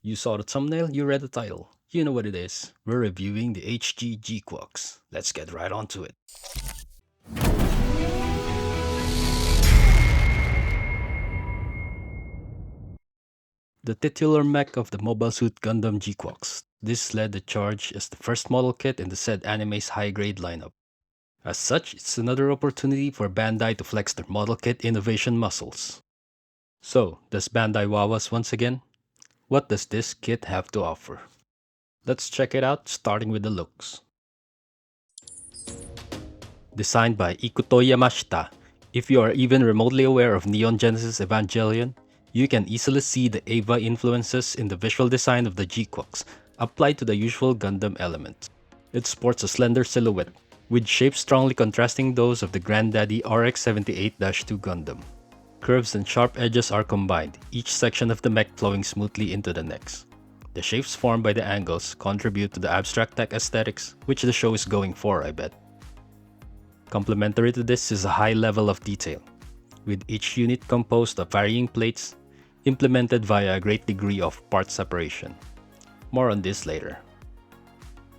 You saw the thumbnail, you read the title. You know what it is. We're reviewing the HG GQuuuuux. Let's get right onto it. The titular mech of the Mobile Suit Gundam GQuuuuux. This led the charge as the first model kit in the said anime's high-grade lineup. As such, it's another opportunity for Bandai to flex their model kit innovation muscles. So, does Bandai wow us once again? What does this kit have to offer? Let's check it out, starting with the looks. Designed by Ikuto Yamashita, if you are even remotely aware of Neon Genesis Evangelion, you can easily see the Eva influences in the visual design of the GQuuuuux applied to the usual Gundam elements. It sports a slender silhouette, with shapes strongly contrasting those of the Granddaddy RX-78-2 Gundam. Curves and sharp edges are combined, each section of the mech flowing smoothly into the next. The shapes formed by the angles contribute to the abstract tech aesthetics, which the show is going for, I bet. Complementary to this is a high level of detail, with each unit composed of varying plates, implemented via a great degree of part separation. More on this later.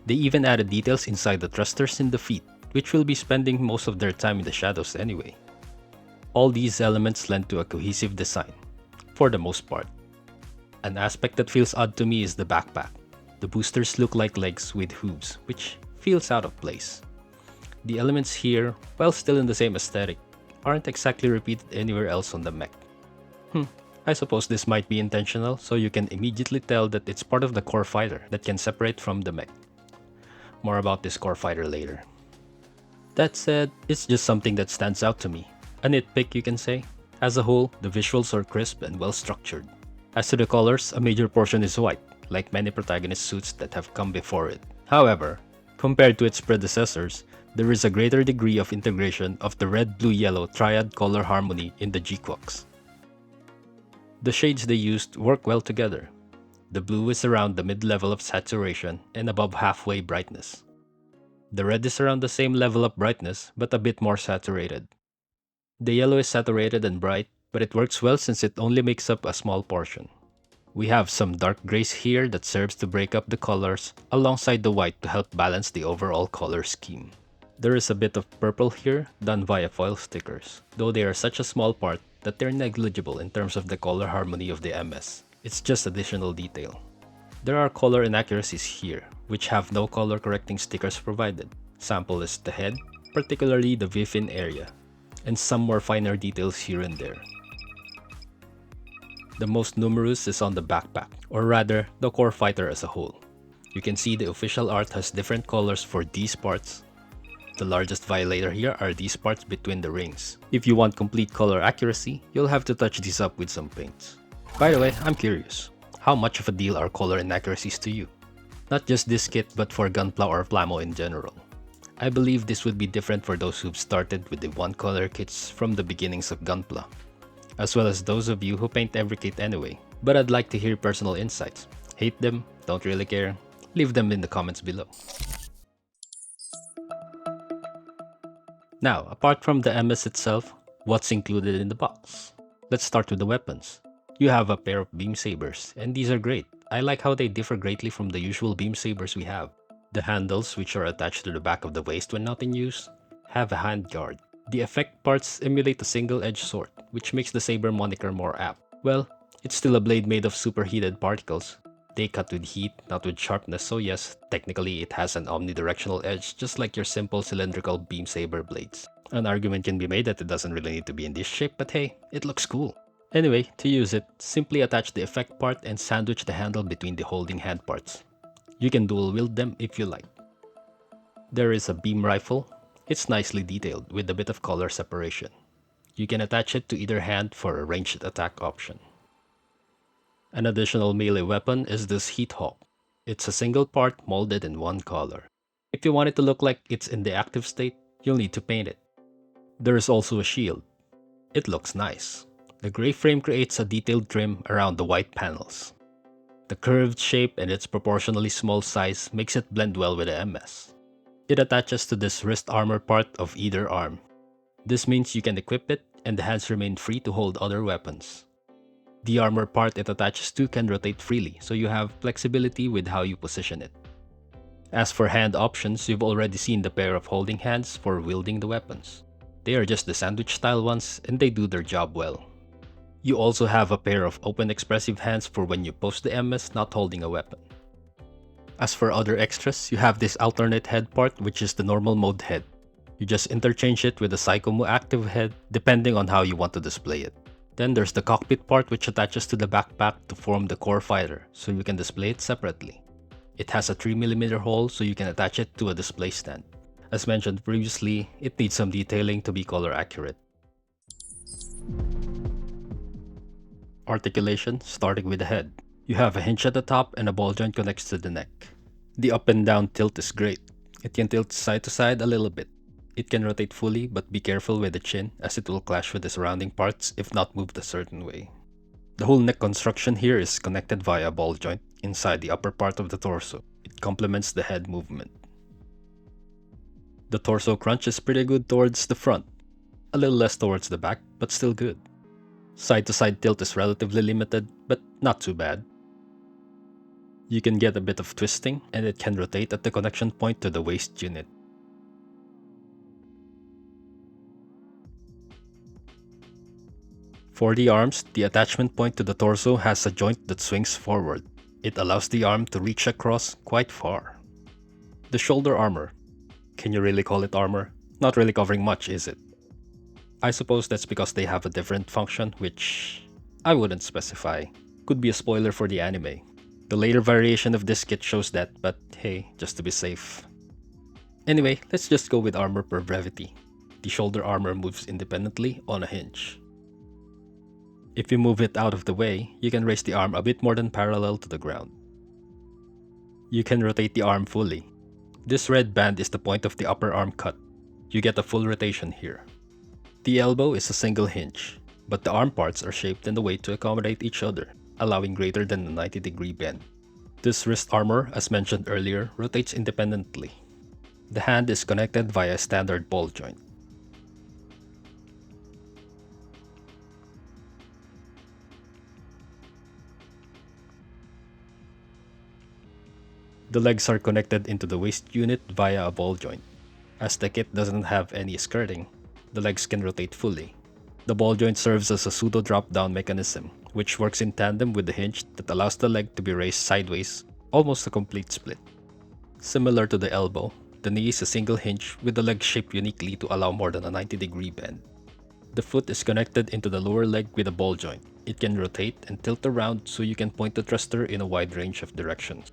They even added details inside the thrusters in the feet, which will be spending most of their time in the shadows anyway. All these elements lend to a cohesive design, for the most part. An aspect that feels odd to me is the backpack. The boosters look like legs with hooves, which feels out of place. The elements here, while still in the same aesthetic, aren't exactly repeated anywhere else on the mech. I suppose this might be intentional, so you can immediately tell that it's part of the core fighter that can separate from the mech. More about this core fighter later. That said, it's just something that stands out to me. A nitpick, you can say. As a whole, the visuals are crisp and well structured. As to the colors, a major portion is white, like many protagonist suits that have come before it. However, compared to its predecessors, there is a greater degree of integration of the red-blue-yellow triad color harmony in the GQuuuuux. The shades they used work well together. The blue is around the mid-level of saturation and above halfway brightness. The red is around the same level of brightness but a bit more saturated. The yellow is saturated and bright, but it works well since it only makes up a small portion. We have some dark grays here that serves to break up the colors alongside the white to help balance the overall color scheme. There is a bit of purple here done via foil stickers, though they are such a small part that they're negligible in terms of the color harmony of the MS. It's just additional detail. There are color inaccuracies here, which have no color correcting stickers provided. Sample is the head, particularly the V-fin area, and some more finer details here and there. The most numerous is on the backpack, or rather, the core fighter as a whole. You can see the official art has different colors for these parts. The largest violator here are these parts between the rings. If you want complete color accuracy, you'll have to touch these up with some paints. By the way, I'm curious, how much of a deal are color inaccuracies to you? Not just this kit, but for Gunpla or Plamo in general. I believe this would be different for those who've started with the one-color kits from the beginnings of Gunpla, as well as those of you who paint every kit anyway. But I'd like to hear personal insights. Hate them? Don't really care? Leave them in the comments below. Now, apart from the MS itself, what's included in the box? Let's start with the weapons. You have a pair of beam sabers, and these are great. I like how they differ greatly from the usual beam sabers we have. The handles, which are attached to the back of the waist when not in use, have a handguard. The effect parts emulate a single-edged sword, which makes the saber moniker more apt. Well, it's still a blade made of superheated particles. They cut with heat, not with sharpness, so yes, technically it has an omnidirectional edge just like your simple cylindrical beam saber blades. An argument can be made that it doesn't really need to be in this shape, but hey, it looks cool. Anyway, to use it, simply attach the effect part and sandwich the handle between the holding hand parts. You can dual wield them if you like. There is a beam rifle. It's nicely detailed with a bit of color separation. You can attach it to either hand for a ranged attack option. An additional melee weapon is this Heat Hawk. It's a single part molded in one color. If you want it to look like it's in the active state, you'll need to paint it. There is also a shield. It looks nice. The gray frame creates a detailed trim around the white panels. The curved shape and its proportionally small size makes it blend well with the MS. It attaches to this wrist armor part of either arm. This means you can equip it and the hands remain free to hold other weapons. The armor part it attaches to can rotate freely, so you have flexibility with how you position it. As for hand options, you've already seen the pair of holding hands for wielding the weapons. They are just the sandwich style ones, and they do their job well. You also have a pair of open expressive hands for when you pose the MS not holding a weapon. As for other extras, you have this alternate head part, which is the normal mode head. You just interchange it with the Psychomu active head depending on how you want to display it. Then there's the cockpit part, which attaches to the backpack to form the core fighter, so you can display it separately. It has a 3mm hole, so you can attach it to a display stand. As mentioned previously, it needs some detailing to be color accurate. Articulation, starting with the head. You have a hinge at the top and a ball joint connects to the neck. The up and down tilt is great. It can tilt side to side a little bit. It can rotate fully, but be careful with the chin as it will clash with the surrounding parts if not moved a certain way. The whole neck construction here is connected via a ball joint inside the upper part of the torso. It complements the head movement. The torso crunch is pretty good towards the front, a little less towards the back, but still good. Side to side tilt is relatively limited, but not too bad. You can get a bit of twisting, and it can rotate at the connection point to the waist unit. For the arms, the attachment point to the torso has a joint that swings forward. It allows the arm to reach across quite far. The shoulder armor. Can you really call it armor? Not really covering much, is it? I suppose that's because they have a different function, which I wouldn't specify. Could be a spoiler for the anime. The later variation of this kit shows that, but hey, just to be safe. Anyway, let's just go with armor per brevity. The shoulder armor moves independently on a hinge. If you move it out of the way, you can raise the arm a bit more than parallel to the ground. You can rotate the arm fully. This red band is the point of the upper arm cut. You get a full rotation here. The elbow is a single hinge, but the arm parts are shaped in a way to accommodate each other, allowing greater than a 90-degree bend. This wrist armor, as mentioned earlier, rotates independently. The hand is connected via a standard ball joint. The legs are connected into the waist unit via a ball joint. As the kit doesn't have any skirting, the legs can rotate fully. The ball joint serves as a pseudo drop-down mechanism, which works in tandem with the hinge that allows the leg to be raised sideways, almost a complete split. Similar to the elbow, the knee is a single hinge with the leg shaped uniquely to allow more than a 90-degree bend. The foot is connected into the lower leg with a ball joint. It can rotate and tilt around so you can point the thruster in a wide range of directions.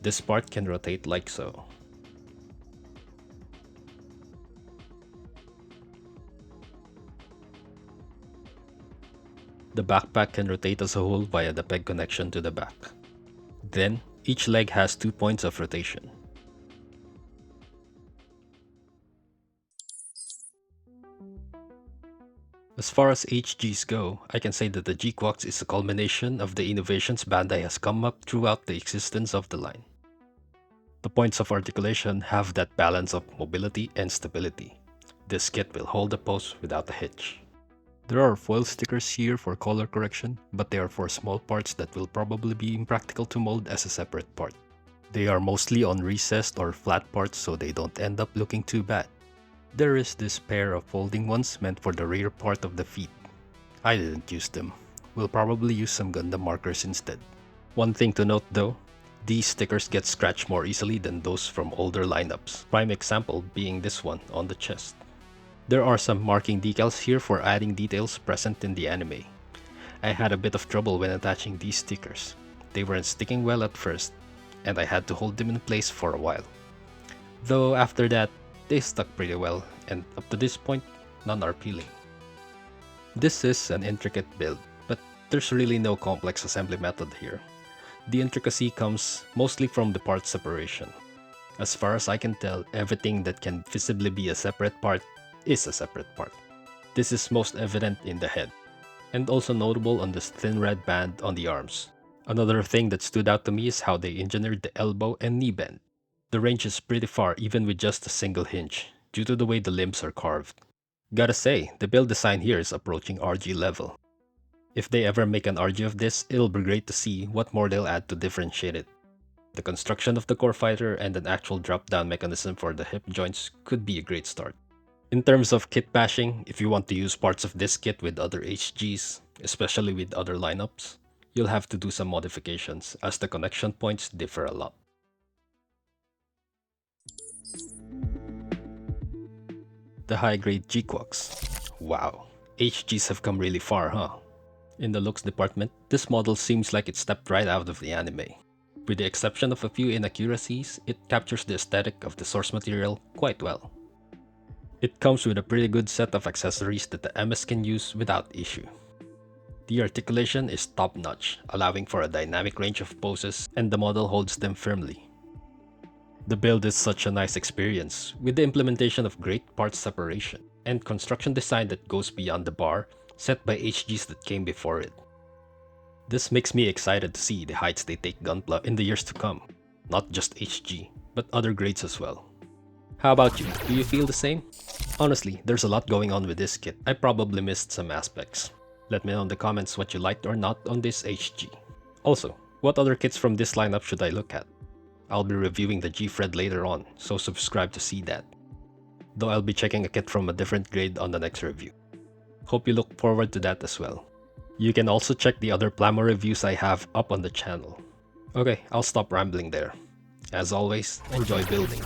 This part can rotate like so. The backpack can rotate as a whole via the peg connection to the back. Then, each leg has 2 points of rotation. As far as HGs go, I can say that the GQuuuuux is a culmination of the innovations Bandai has come up throughout the existence of the line. The points of articulation have that balance of mobility and stability. This kit will hold the pose without a hitch. There are foil stickers here for color correction, but they are for small parts that will probably be impractical to mold as a separate part. They are mostly on recessed or flat parts so they don't end up looking too bad. There is this pair of folding ones meant for the rear part of the feet. I didn't use them. We'll probably use some Gundam markers instead. One thing to note though, these stickers get scratched more easily than those from older lineups, prime example being this one on the chest. There are some marking decals here for adding details present in the anime. I had a bit of trouble when attaching these stickers. They weren't sticking well at first, and I had to hold them in place for a while. Though after that, they stuck pretty well, and up to this point, none are peeling. This is an intricate build, but there's really no complex assembly method here. The intricacy comes mostly from the part separation. As far as I can tell, everything that can visibly be a separate part is a separate part. This is most evident in the head, and also notable on this thin red band on the arms. Another thing that stood out to me is how they engineered the elbow and knee bend. The range is pretty far even with just a single hinge, due to the way the limbs are carved. Gotta say, the build design here is approaching RG level. If they ever make an RG of this, it'll be great to see what more they'll add to differentiate it. The construction of the core fighter and an actual drop-down mechanism for the hip joints could be a great start. In terms of kit bashing, if you want to use parts of this kit with other HGs, especially with other lineups, you'll have to do some modifications as the connection points differ a lot. The high-grade GQuuuuux. Wow, HGs have come really far, huh? In the looks department, this model seems like it stepped right out of the anime. With the exception of a few inaccuracies, it captures the aesthetic of the source material quite well. It comes with a pretty good set of accessories that the MS can use without issue. The articulation is top-notch, allowing for a dynamic range of poses, and the model holds them firmly. The build is such a nice experience, with the implementation of great parts separation, and construction design that goes beyond the bar set by HGs that came before it. This makes me excited to see the heights they take Gunpla in the years to come. Not just HG, but other grades as well. How about you? Do you feel the same? Honestly, there's a lot going on with this kit. I probably missed some aspects. Let me know in the comments what you liked or not on this HG. Also, what other kits from this lineup should I look at? I'll be reviewing the G-Fred later on, so subscribe to see that. Though I'll be checking a kit from a different grade on the next review. Hope you look forward to that as well. You can also check the other Plamo reviews I have up on the channel. Okay, I'll stop rambling there. As always, enjoy building.